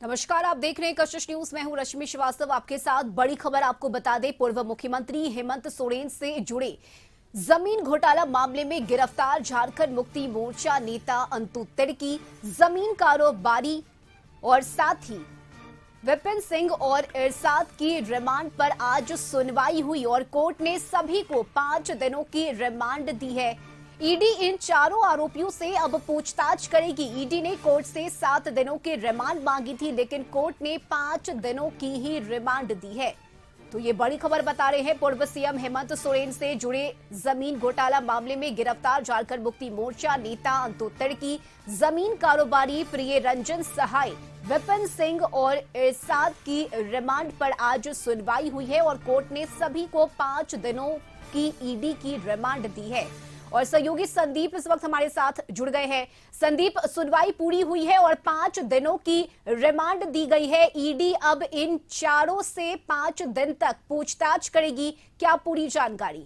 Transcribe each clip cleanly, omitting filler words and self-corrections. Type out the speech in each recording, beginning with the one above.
नमस्कार, आप देख रहे हैं कशिश न्यूज। मैं हूं रश्मि श्रीवास्तव आपके साथ। बड़ी खबर आपको बता दें, पूर्व मुख्यमंत्री हेमंत सोरेन से जुड़े जमीन घोटाला मामले में गिरफ्तार झारखंड मुक्ति मोर्चा नेता अंतु तिर्की, जमीन कारोबारी और साथ ही विपिन सिंह और इरशाद की रिमांड पर आज सुनवाई हुई और कोर्ट ने सभी को 5 दिनों की रिमांड दी है। ईडी इन चारों आरोपियों से अब पूछताछ करेगी। ईडी ने कोर्ट से 7 दिनों की रिमांड मांगी थी, लेकिन कोर्ट ने 5 दिनों की ही रिमांड दी है। तो ये बड़ी खबर बता रहे हैं, पूर्व सीएम हेमंत सोरेन से जुड़े जमीन घोटाला मामले में गिरफ्तार झारखंड मुक्ति मोर्चा नेता अंतु तिर्की, जमीन कारोबारी प्रिय रंजन सहाय, विपिन सिंह और इरशाद की रिमांड पर आज सुनवाई हुई है और कोर्ट ने सभी को 5 दिनों की ईडी की रिमांड दी है। और सहयोगी संदीप इस वक्त हमारे साथ जुड़ गए हैं। संदीप, सुनवाई पूरी हुई है और 5 दिनों की रिमांड दी गई है। ईडी अब इन चारों से 5 दिन तक पूछताछ करेगी, क्या पूरी जानकारी?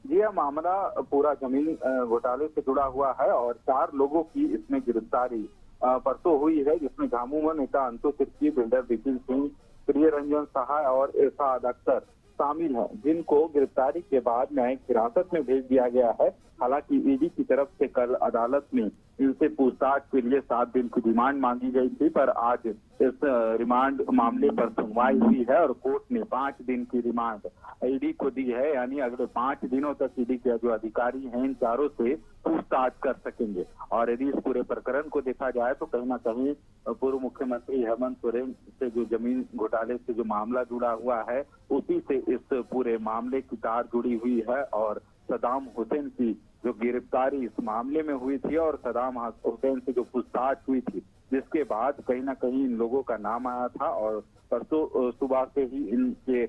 जी, यह मामला पूरा जमीन घोटाले से जुड़ा हुआ है और 4 लोगों की इसमें गिरफ्तारी परसों हुई है, जिसमें झामुमो नेता अंतु तिर्की, बिल्डर विपिन सिंह, प्रिय रंजन सहाय और इरशाद अख्तर शामिल हैं, जिनको गिरफ्तारी के बाद न्यायिक हिरासत में भेज दिया गया है। हालांकि ईडी की तरफ से कल अदालत में इनसे पूछताछ के लिए 7 दिन की रिमांड मांगी गई थी, पर आज इस रिमांड मामले पर सुनवाई हुई है और कोर्ट ने 5 दिन की रिमांड ईडी को दी है। यानी अगले 5 दिनों तक ईडी के जो अधिकारी हैं इन चारों से पूछताछ कर सकेंगे। और यदि इस पूरे प्रकरण को देखा जाए तो कहीं ना कहीं पूर्व मुख्यमंत्री हेमंत सोरेन से जो जमीन घोटाले से जो मामला जुड़ा हुआ है, उसी से इस पूरे मामले की तार जुड़ी हुई है। और सदाम हुसैन की जो गिरफ्तारी इस मामले में हुई थी और सदाम हुसैन से जो पूछताछ हुई थी, जिसके बाद कहीं ना कहीं इन लोगों का नाम आया था और परसों सुबह से ही इनके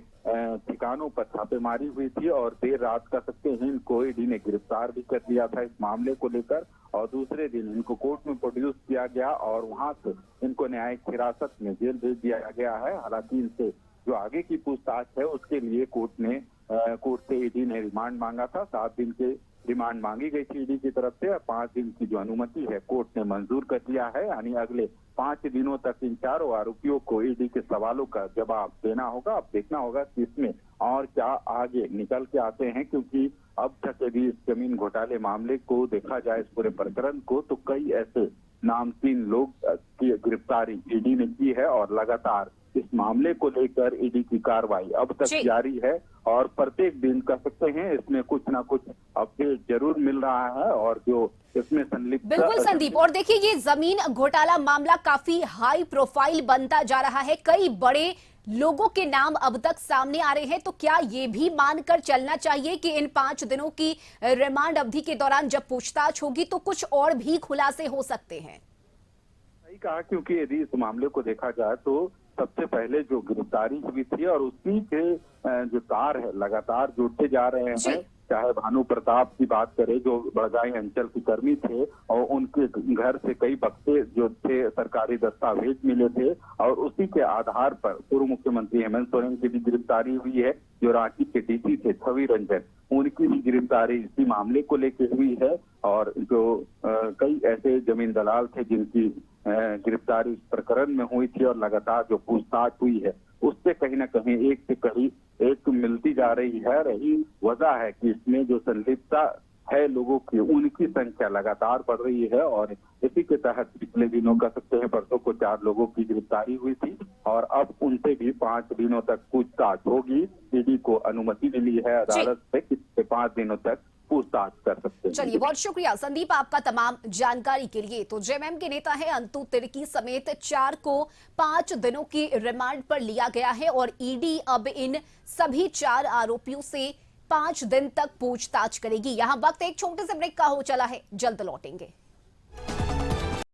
ठिकानों पर छापेमारी हुई थी और देर रात कह सकते हैं इनको ईडी ने गिरफ्तार भी कर लिया था इस मामले को लेकर। और दूसरे दिन इनको कोर्ट में प्रोड्यूस किया गया और वहां से इनको न्यायिक हिरासत में जेल भेज दिया गया है। हालांकि इनसे जो आगे की पूछताछ है उसके लिए कोर्ट से ईडी ने रिमांड मांगा था। 7 दिन के रिमांड मांगी गई थी ईडी की तरफ से और 5 दिन की जो अनुमति है कोर्ट ने मंजूर कर दिया है। यानी अगले 5 दिनों तक इन चारों आरोपियों को ईडी के सवालों का जवाब देना होगा। अब देखना होगा कि इसमें और क्या आगे निकल के आते हैं, क्योंकि अब तक यदि इस जमीन घोटाले मामले को देखा जाए, इस पूरे प्रकरण को, तो कई ऐसे नामचीन लोग की गिरफ्तारी ईडी ने की है और लगातार इस मामले को लेकर ईडी की कार्रवाई अब तक जारी है और प्रत्येक दिन कह सकते हैं इसमें कुछ ना कुछ अपडेट जरूर मिल रहा है। और जो इसमें संलिप्त, बिल्कुल संदीप, और देखिए ये जमीन घोटाला मामला काफी हाई प्रोफाइल बनता जा रहा है। कई बड़े लोगों के नाम अब तक सामने आ रहे हैं, तो क्या ये भी मानकर चलना चाहिए कि इन 5 दिनों की रिमांड अवधि के दौरान जब पूछताछ होगी तो कुछ और भी खुलासे हो सकते हैं? सही कहा, क्योंकि यदि इस मामले को देखा जाए तो सबसे पहले जो गिरफ्तारी हुई थी और उसी के जो तार है लगातार जुड़ते जा रहे हैं। चाहे भानु प्रताप की बात करें जो बड़गाई अंचल के कर्मी थे और उनके घर से कई बक्से जो थे सरकारी दस्तावेज मिले थे और उसी के आधार पर पूर्व मुख्यमंत्री हेमंत सोरेन की भी गिरफ्तारी हुई है। जो रांची के डीसी थे छवि रंजन, उनकी भी गिरफ्तारी इसी मामले को लेकर हुई है। और जो कई ऐसे जमीन दलाल थे जिनकी गिरफ्तारी इस प्रकरण में हुई थी और लगातार जो पूछताछ हुई है उससे कहीं ना कहीं एक से कहीं एक मिलती जा रही है। रही वजह है कि इसमें जो संलिप्तता है लोगों की, उनकी संख्या लगातार बढ़ रही है और इसी के तहत पिछले दिनों कह सकते हैं परसों को 4 लोगों की गिरफ्तारी हुई थी और अब उनसे भी 5 दिनों तक पूछताछ होगी। ईडी को अनुमति मिली है अदालत से कि 5 दिनों तक पूछताछ कर सकते हैं। चलिए, बहुत शुक्रिया संदीप आपका तमाम जानकारी के लिए। तो जेएमएम के नेता है अंतु तिर्की समेत 4 को 5 दिनों की रिमांड पर लिया गया है और ईडी अब इन सभी 4 आरोपियों से 5 दिन तक पूछताछ करेगी। यहां वक्त एक छोटे से ब्रेक का हो चला है, जल्द लौटेंगे।